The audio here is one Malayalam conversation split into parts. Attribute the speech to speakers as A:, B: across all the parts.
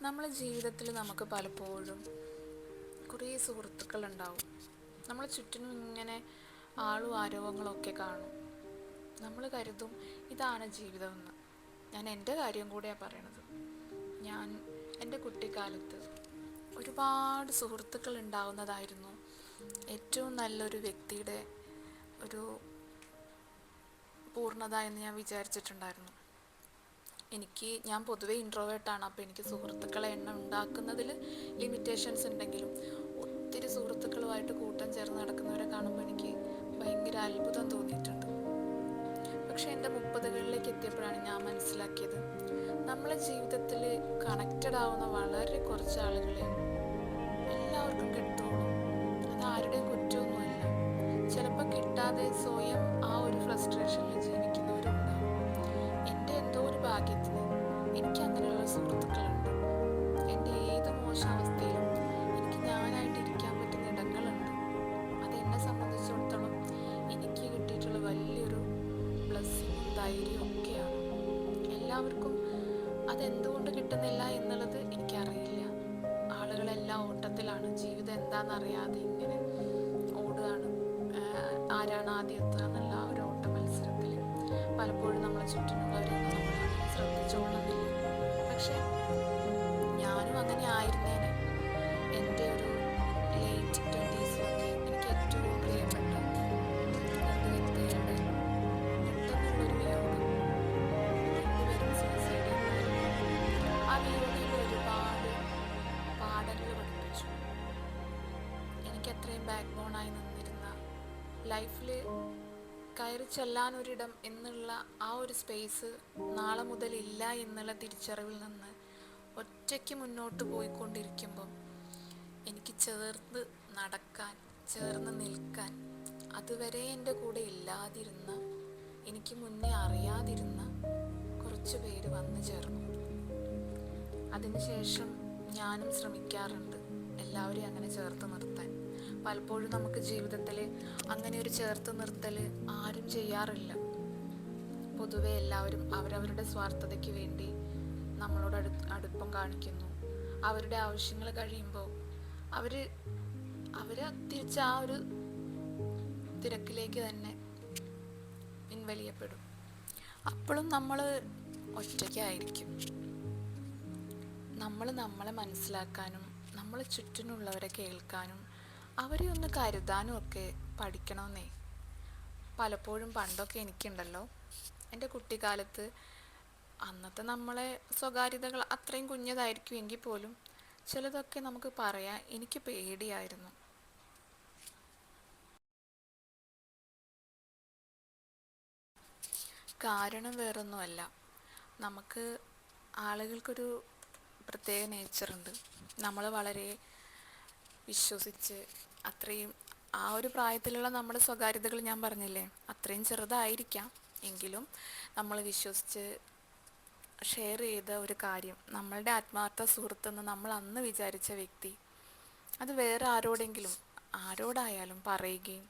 A: നമ്മളെ ജീവിതത്തിൽ നമുക്ക് പലപ്പോഴും കുറേ സുഹൃത്തുക്കളുണ്ടാവും. നമ്മളെ ചുറ്റിനും ഇങ്ങനെ ആളും ആരവങ്ങളൊക്കെ കാണും. നമ്മൾ കരുതും ഇതാണ് ജീവിതമെന്ന്. ഞാൻ എൻ്റെ കാര്യം കൂടെയാണ് പറയണത്. ഞാൻ എൻ്റെ കുട്ടിക്കാലത്ത് ഒരുപാട് സുഹൃത്തുക്കൾ ഉണ്ടാവുന്നതായിരുന്നു ഏറ്റവും നല്ലൊരു വ്യക്തിയുടെ ഒരു പൂർണ്ണത എന്ന് ഞാൻ വിചാരിച്ചിട്ടുണ്ടായിരുന്നു. ഞാൻ പൊതുവേ ഇൻട്രോവേർട്ടാണ്. അപ്പോൾ എനിക്ക് സുഹൃത്തുക്കളെ എണ്ണം ഉണ്ടാക്കുന്നതിൽ ലിമിറ്റേഷൻസ് ഉണ്ടെങ്കിലും ഒത്തിരി സുഹൃത്തുക്കളുമായിട്ട് കൂട്ടം ചേർന്ന് നടക്കുന്നവരെ കാണുമ്പോൾ എനിക്ക് ഭയങ്കര അത്ഭുതം തോന്നിയിട്ടുണ്ട്. പക്ഷേ എൻ്റെ 30കളിലേക്ക് എത്തിയപ്പോഴാണ് ഞാൻ മനസ്സിലാക്കിയത്, നമ്മളെ ജീവിതത്തിൽ കണക്റ്റഡ് ആവുന്ന വളരെ കുറച്ച് ആളുകളെ എല്ലാവർക്കും കിട്ടുള്ളൂ. അത് ആരുടെയും കുറ്റമൊന്നുമല്ല. ചിലപ്പോൾ കിട്ടാതെ സ്വയം ആ ഒരു ഫ്രസ്ട്രേഷനിൽ ജീവിക്കുന്നവരുണ്ടാവും. എൻ്റെ എന്തോ ഒരു ഭാഗ്യത്തിന് എനിക്ക് അങ്ങനെയുള്ള സുഹൃത്തുക്കളുണ്ട്. എൻ്റെ ഏത് മോശം അവസ്ഥയിലും എനിക്ക് ഞാനായിട്ട് ഇരിക്കാൻ പറ്റുന്ന ഇടങ്ങളുണ്ട്. അതെന്നെ സംബന്ധിച്ചിടത്തോളം എനിക്ക് കിട്ടിയിട്ടുള്ള വലിയൊരു ബ്ലെസ്സിങ്ങും ധൈര്യവും ഒക്കെയാണ്. എല്ലാവർക്കും അതെന്തുകൊണ്ട് കിട്ടുന്നില്ല എന്നുള്ളത് എനിക്കറിയില്ല. ആളുകളെല്ലാം ഓട്ടത്തിലാണ്, ജീവിതം എന്താണെന്നറിയാതെ ഇങ്ങനെ ഓടുകയാണ്. ആരാണ് ആദ്യം എത്തുക എന്നുള്ള ഒരു ഓട്ട മത്സരത്തിൽ പലപ്പോഴും നമ്മളെ ചുറ്റിനുള്ളവരെയൊന്നും നമ്മൾ അങ്ങനെ ശ്രദ്ധിച്ചോളുന്നില്ല. പക്ഷെ ഞാനും അങ്ങനെ ആയിരുന്നേനെ. എൻ്റെ ഒരു ലേറ്റ് 20s എനിക്ക് ഏറ്റവും പ്രിയപ്പെട്ട 2 വ്യക്തികളുടെ പെട്ടെന്നുള്ളൊരു വിയോഗം, 2 പേരും സൂസൈഡ് ചെയ്തായിരുന്നു. ആ വിയോഗയിൽ ഒരുപാട് പാഠങ്ങൾ പഠിപ്പിച്ചു. എനിക്ക് അത്രയും ബാക്ക് ബോണായി നിന്നിരുന്ന, ലൈഫിൽ കയറി ചെല്ലാനൊരിടം എന്നുള്ള ആ ഒരു സ്പേസ് നാളെ മുതൽ ഇല്ല എന്നുള്ള തിരിച്ചറിവിൽ നിന്ന് ഒറ്റയ്ക്ക് മുന്നോട്ട് പോയിക്കൊണ്ടിരിക്കുമ്പം എനിക്ക് ചേർന്ന് നടക്കാൻ, ചേർന്ന് നിൽക്കാൻ, അതുവരെ എൻ്റെ കൂടെ ഇല്ലാതിരുന്ന, എനിക്ക് മുന്നേ അറിയാതിരുന്ന കുറച്ച് പേര് വന്നു ചേർന്നു. അതിനുശേഷം ഞാനും ശ്രമിക്കാറുണ്ട് എല്ലാവരെയും അങ്ങനെ ചേർത്ത് നിർത്താൻ. പലപ്പോഴും നമുക്ക് ജീവിതത്തിൽ അങ്ങനെ ഒരു ചേർത്ത് നിർത്തൽ ആരും ചെയ്യാറില്ല. പൊതുവെ എല്ലാവരും അവരവരുടെ സ്വാർത്ഥതയ്ക്ക് വേണ്ടി നമ്മളോട് അടുപ്പം കാണിക്കുന്നു. അവരുടെ ആവശ്യങ്ങൾ കഴിയുമ്പോൾ അവർ തിരിച്ച് ആ ഒരു തിരക്കിലേക്ക് തന്നെ പിൻവലിയപ്പെടും. അപ്പോഴും നമ്മൾ ഒറ്റയ്ക്കായിരിക്കും. നമ്മളെ മനസ്സിലാക്കാനും നമ്മളെ ചുറ്റിനുള്ളവരെ കേൾക്കാനും അവരെ ഒന്ന് കരുതാനും ഒക്കെ പഠിക്കണമെന്നേ. പലപ്പോഴും പണ്ടൊക്കെ എനിക്കുണ്ടല്ലോ, എൻ്റെ കുട്ടിക്കാലത്ത് അന്നത്തെ നമ്മളെ സ്വകാര്യതകൾ അത്രയും കുഞ്ഞതായിരിക്കും എങ്കിൽ പോലും ചിലതൊക്കെ നമുക്ക് പറയാൻ എനിക്ക് പേടിയായിരുന്നു. കാരണം വേറൊന്നുമല്ല, നമുക്ക് ആളുകൾക്കൊരു പ്രത്യേക നേച്ചറുണ്ട്. നമ്മൾ വളരെ വിശ്വസിച്ച് അത്രയും ആ ഒരു പ്രായത്തിലുള്ള നമ്മുടെ സ്വകാര്യതകൾ ഞാൻ പറഞ്ഞില്ലേ, അത്രയും ചെറുതായിരിക്കാം എങ്കിലും നമ്മൾ വിശ്വസിച്ച് ഷെയർ ചെയ്ത ഒരു കാര്യം, നമ്മളുടെ ആത്മാർത്ഥ സുഹൃത്തെന്ന് നമ്മൾ അന്ന് വിചാരിച്ച വ്യക്തി അത് വേറെ ആരോടായാലും പറയുകയും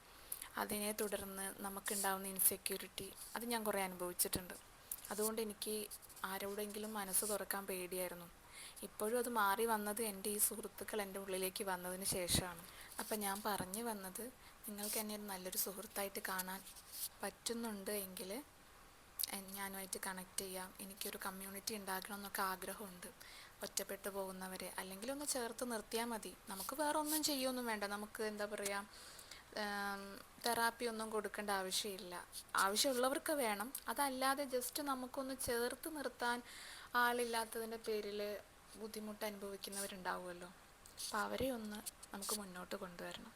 A: അതിനെ തുടർന്ന് നമുക്കുണ്ടാവുന്ന ഇൻസെക്യൂരിറ്റി അത് ഞാൻ കുറേ അനുഭവിച്ചിട്ടുണ്ട്. അതുകൊണ്ട് എനിക്ക് ആരോടെങ്കിലും മനസ്സ് തുറക്കാൻ പേടിയായിരുന്നു. ഇപ്പോഴും അത് മാറി വന്നത് എൻ്റെ ഈ സുഹൃത്തുക്കൾ എൻ്റെ ഉള്ളിലേക്ക് വന്നതിന് ശേഷമാണ്. അപ്പം ഞാൻ പറഞ്ഞു വന്നത്, നിങ്ങൾക്ക് എന്നെ നല്ലൊരു സുഹൃത്തായിട്ട് കാണാൻ പറ്റുന്നുണ്ട് എങ്കിൽ ഞാനുമായിട്ട് കണക്ട് ചെയ്യാം. എനിക്കൊരു കമ്മ്യൂണിറ്റി ഉണ്ടാക്കണം എന്നൊക്കെ ആഗ്രഹമുണ്ട്. ഒറ്റപ്പെട്ടു പോകുന്നവരെ അല്ലെങ്കിൽ ഒന്ന് ചേർത്ത് നിർത്തിയാൽ മതി. നമുക്ക് വേറെ ഒന്നും ചെയ്യൊന്നും വേണ്ട. നമുക്ക് എന്താ പറയുക, തെറാപ്പി ഒന്നും കൊടുക്കേണ്ട ആവശ്യമില്ല. ആവശ്യമുള്ളവർക്ക് വേണം. അതല്ലാതെ ജസ്റ്റ് നമുക്കൊന്ന് ചേർത്ത് നിർത്താൻ ആളില്ലാത്തതിൻ്റെ പേരിൽ ബുദ്ധിമുട്ട് അനുഭവിക്കുന്നവരുണ്ടാവുമല്ലോ. അപ്പോൾ അവരെ ഒന്ന് നമുക്ക് മുന്നോട്ട് കൊണ്ടുവരണം.